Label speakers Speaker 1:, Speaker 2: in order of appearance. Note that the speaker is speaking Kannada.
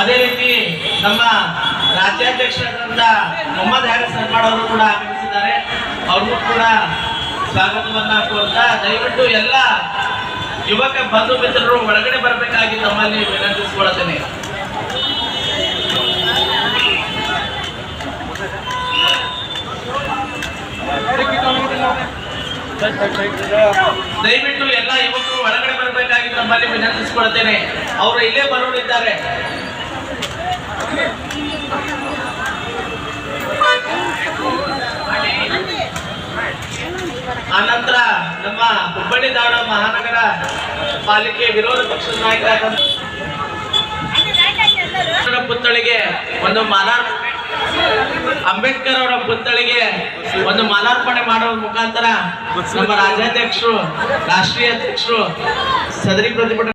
Speaker 1: ಅದೇ ರೀತಿ ನಮ್ಮ ರಾಜ್ಯಾಧ್ಯಕ್ಷರಾದಂತ ಮೊಹಮ್ಮದ್ ಹ್ಯಾರಿಸ್ ಸರ್ಮಾಡ್ ಅವರು ಕೂಡ ಆಗಮಿಸಿದ್ದಾರೆ. ಅವ್ರಿಗೂ ಕೂಡ ಸ್ವಾಗತವನ್ನ ಕೋರ್ತಾ ದಯವಿಟ್ಟು ಎಲ್ಲ ಯುವಕ ಬಂಧು ಮಿತ್ರರು ಒಳಗಡೆ ಬರಬೇಕಾಗಿ ತಮ್ಮಲ್ಲಿ ವಿನಂತಿಸಿಕೊಳ್ಳುತ್ತೇನೆ. ದಯವಿಟ್ಟು ಎಲ್ಲ ಯುವಕರು ಒಳಗಡೆ ಬರಬೇಕಾಗಿ ತಮ್ಮಲ್ಲಿ ವಿನಂತಿಸಿಕೊಳ್ಳುತ್ತೇನೆ. ಅವರು ಇಲ್ಲೇ ಬರೋರಿದ್ದಾರೆ. ಆನಂತರ ನಮ್ಮ ಹುಬ್ಬಳ್ಳಿ ಧಾರವಾಡ ಮಹಾನಗರ ಪಾಲಿಕೆ ವಿರೋಧ ಪಕ್ಷದ ನಾಯಕರಾದ ಪುತ್ಥಳಿಗೆ ಒಂದು ಅಂಬೇಡ್ಕರ್ ಅವರ ಪುತ್ಥಳಿಗೆ ಒಂದು ಮಾಲಾರ್ಪಣೆ ಮಾಡುವ ಮುಖಾಂತರ ನಮ್ಮ ರಾಜ್ಯಾಧ್ಯಕ್ಷರು, ರಾಷ್ಟ್ರೀಯ ಅಧ್ಯಕ್ಷರು ಸದರಿ ಪ್ರತಿಭಟನೆ